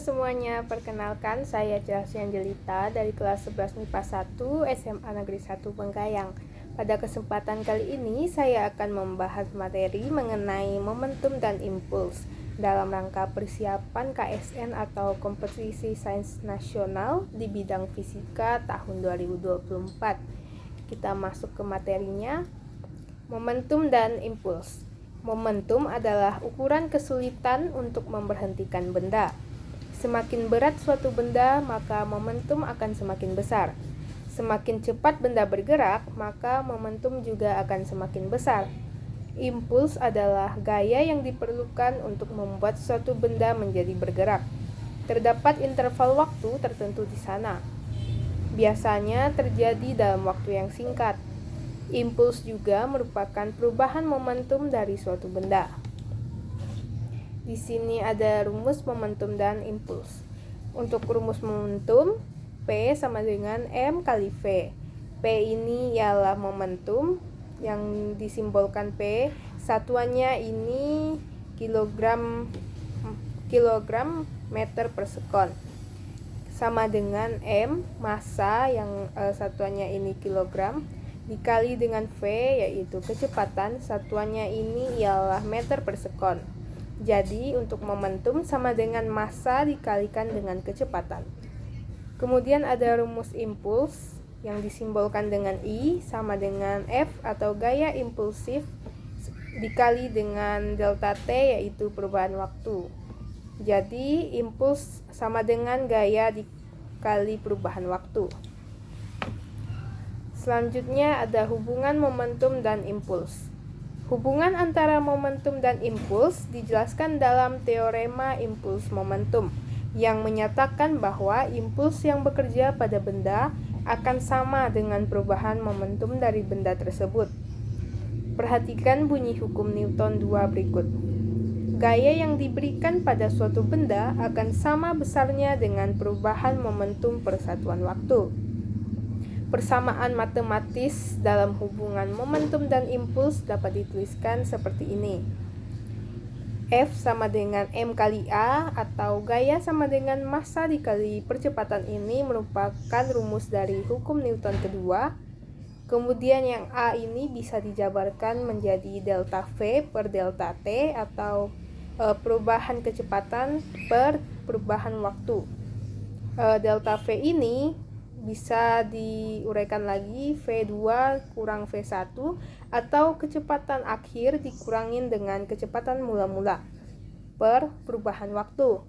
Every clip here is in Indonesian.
semuanya, perkenalkan saya Chelsea Angelita dari kelas 11 MIPA 1 SMA Negeri 1 Bengkayang. Pada kesempatan kali ini saya akan membahas materi mengenai momentum dan impuls dalam rangka persiapan KSN atau Kompetisi Sains Nasional di bidang fisika tahun 2024. Kita masuk ke materinya. Momentum dan impuls. Momentum adalah ukuran kesulitan untuk memberhentikan benda. Semakin berat suatu benda, maka momentum akan semakin besar. Semakin cepat benda bergerak, maka momentum juga akan semakin besar. Impuls adalah gaya yang diperlukan untuk membuat suatu benda menjadi bergerak. Terdapat interval waktu tertentu di sana. Biasanya terjadi dalam waktu yang singkat. Impuls juga merupakan perubahan momentum dari suatu benda. Di sini ada rumus momentum dan impuls. Untuk rumus momentum, P sama dengan M kali V. P ini ialah momentum yang disimbolkan P. Satuannya ini kilogram meter per sekon. Sama dengan M, massa yang satuannya ini kilogram, dikali dengan V yaitu kecepatan, satuannya ini ialah meter per sekon. Jadi untuk momentum sama dengan massa dikalikan dengan kecepatan. Kemudian ada rumus impuls yang disimbolkan dengan I sama dengan F atau gaya impulsif dikali dengan delta T yaitu perubahan waktu. Jadi impuls sama dengan gaya dikali perubahan waktu. Selanjutnya ada hubungan momentum dan impuls. Hubungan antara momentum dan impuls dijelaskan dalam teorema impuls momentum yang menyatakan bahwa impuls yang bekerja pada benda akan sama dengan perubahan momentum dari benda tersebut. Perhatikan bunyi hukum Newton 2 berikut. Gaya yang diberikan pada suatu benda akan sama besarnya dengan perubahan momentum per satuan waktu. Persamaan matematis dalam hubungan momentum dan impuls dapat dituliskan seperti ini. F sama dengan M kali A atau gaya sama dengan massa dikali percepatan ini merupakan rumus dari hukum Newton kedua. Kemudian yang A ini bisa dijabarkan menjadi delta V per delta T atau perubahan kecepatan per perubahan waktu. Delta V ini bisa diuraikan lagi V2 kurang V1 atau kecepatan akhir dikurangin dengan kecepatan mula-mula per perubahan waktu.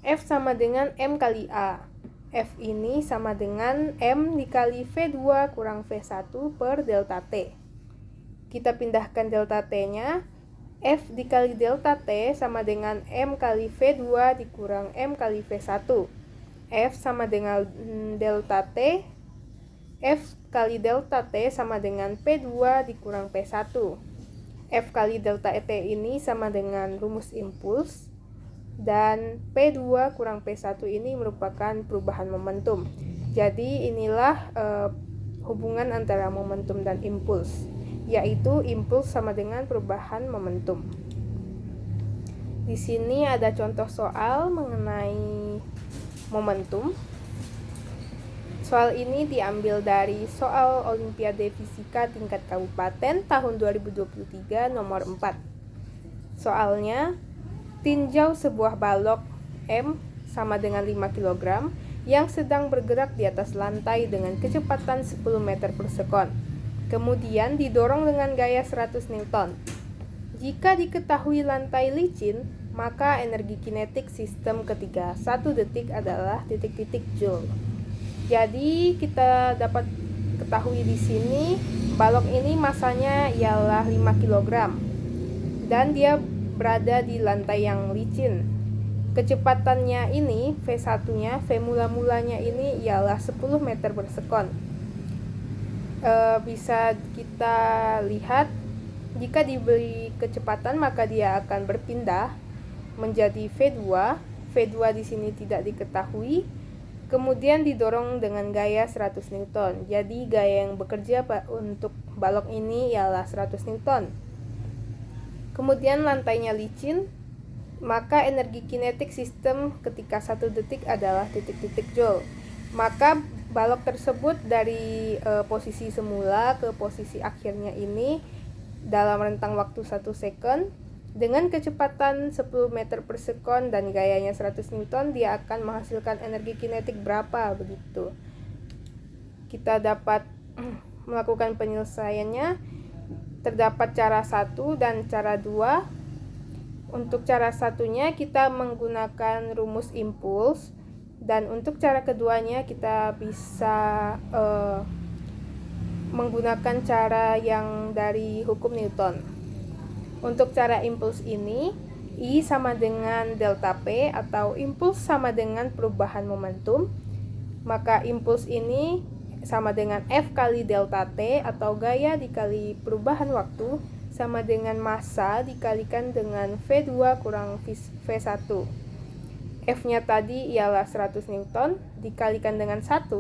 F sama dengan M kali A. F ini sama dengan M dikali V2 kurang V1 per delta T. Kita pindahkan delta T-nya. F dikali delta T sama dengan M kali V2 dikurang M kali V1. F sama dengan delta T. F kali delta T sama dengan P2 dikurang P1. F kali delta T ini sama dengan rumus impuls. Dan P2 kurang P1 ini merupakan perubahan momentum. Jadi inilah hubungan antara momentum dan impuls, yaitu impuls sama dengan perubahan momentum. Di sini ada contoh soal mengenai momentum. Soal ini diambil dari soal Olimpiade Fisika tingkat kabupaten tahun 2023 nomor 4. Soalnya, tinjau sebuah balok M sama dengan 5 kg yang sedang bergerak di atas lantai dengan kecepatan 10 meter per sekon. Kemudian didorong dengan gaya 100 Newton. Jika diketahui lantai licin, maka energi kinetik sistem ketika 1 detik adalah titik-titik joule. Jadi kita dapat ketahui di sini balok ini masanya ialah 5 kg dan dia berada di lantai yang licin. Kecepatannya ini V1-nya, V mula-mulanya ini ialah 10 meter per sekon. Bisa kita lihat jika diberi kecepatan maka dia akan berpindah menjadi V2. V2 di sini tidak diketahui. Kemudian didorong dengan gaya 100 Newton. Jadi gaya yang bekerja untuk balok ini ialah 100 Newton. Kemudian lantainya licin. maka energi kinetik sistem ketika 1 detik adalah titik-titik joule. Maka balok tersebut dari posisi semula ke posisi akhirnya ini dalam rentang waktu 1 second dengan kecepatan 10 meter per sekon dan gayanya 100 Newton, dia akan menghasilkan energi kinetik berapa begitu. Kita dapat melakukan penyelesaiannya. Terdapat cara 1 dan cara 2. Untuk cara satunya kita menggunakan rumus impuls, dan untuk cara keduanya kita bisa menggunakan cara yang dari hukum Newton. Untuk cara impuls ini, I sama dengan delta P atau impuls sama dengan perubahan momentum. Maka impuls ini sama dengan F kali delta T atau gaya dikali perubahan waktu sama dengan massa dikalikan dengan V2 kurang V1. F-nya tadi ialah 100 Newton dikalikan dengan 1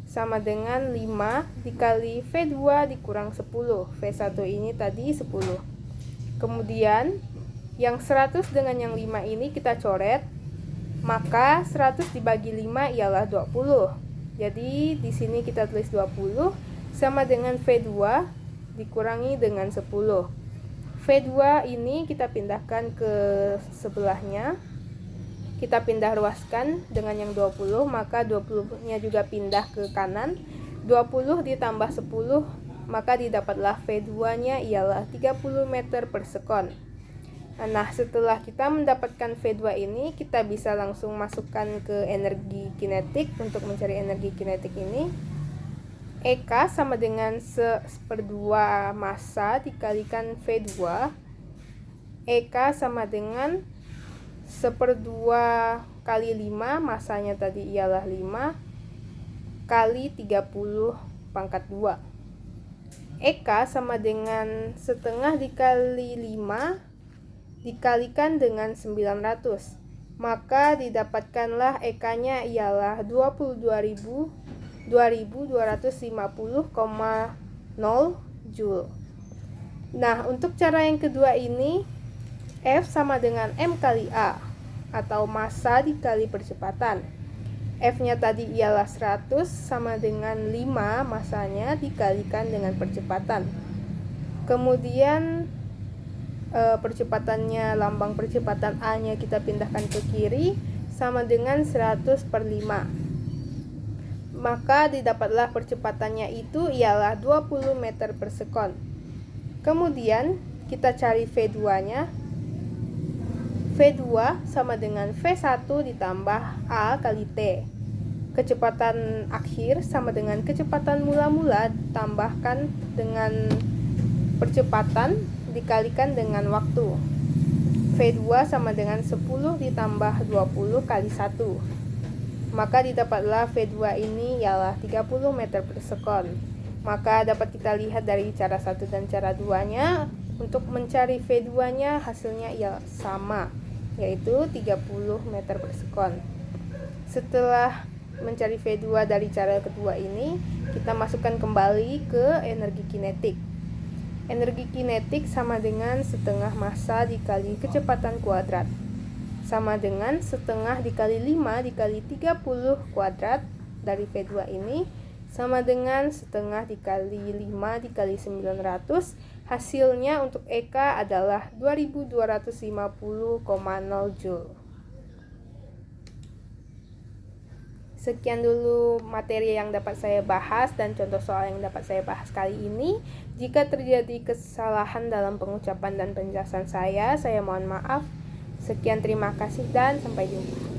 sama dengan 5 dikali V2 dikurang 10. V1 ini tadi 10. Kemudian yang 100 dengan yang 5 ini kita coret, maka 100 dibagi 5 ialah 20. Jadi di sini kita tulis 20 sama dengan V2 dikurangi dengan 10. V2 ini kita pindahkan ke sebelahnya. Kita pindah ruaskan dengan yang 20, maka 20-nya juga pindah ke kanan. 20 ditambah 10, maka didapatlah V2-nya ialah 30 meter per sekon. Nah, setelah kita mendapatkan V2 ini, kita bisa langsung masukkan ke energi kinetik untuk mencari energi kinetik ini. EK sama dengan 1/2 massa dikalikan V2. EK sama dengan 1/2 kali 5, massanya tadi ialah 5, kali 30 pangkat 2. EK sama dengan setengah dikali 5 dikalikan dengan 900. Maka didapatkanlah EK-nya ialah 2250,0 Joule. Nah, untuk cara yang kedua ini, F sama dengan M kali A atau massa dikali percepatan. F-nya tadi ialah 100 sama dengan 5 massanya dikalikan dengan percepatan. Kemudian percepatannya, lambang percepatan A-nya kita pindahkan ke kiri sama dengan 100/5. Maka didapatlah percepatannya itu ialah 20 meter per sekon. Kemudian kita cari V2-nya. V2 sama dengan V1 ditambah A kali T. Kecepatan akhir sama dengan kecepatan mula-mula tambahkan dengan percepatan dikalikan dengan waktu. V2 sama dengan 10 ditambah 20 kali 1. Maka didapatlah V2 ini ialah 30 meter per sekon. Maka dapat kita lihat dari cara 1 dan cara 2-nya, untuk mencari V2-nya hasilnya ialah sama, yaitu 30 meter per sekon. Setelah mencari V2 dari cara kedua ini, kita masukkan kembali ke energi kinetik. Energi kinetik sama dengan setengah massa dikali kecepatan kuadrat, sama dengan setengah dikali 5 dikali 30 kuadrat dari V2 ini, sama dengan setengah dikali 5 dikali 900. Hasilnya untuk EK adalah 2250,0 Joule. Sekian dulu materi yang dapat saya bahas dan contoh soal yang dapat saya bahas kali ini. Jika terjadi kesalahan dalam pengucapan dan penjelasan saya mohon maaf. Sekian, terima kasih dan sampai jumpa.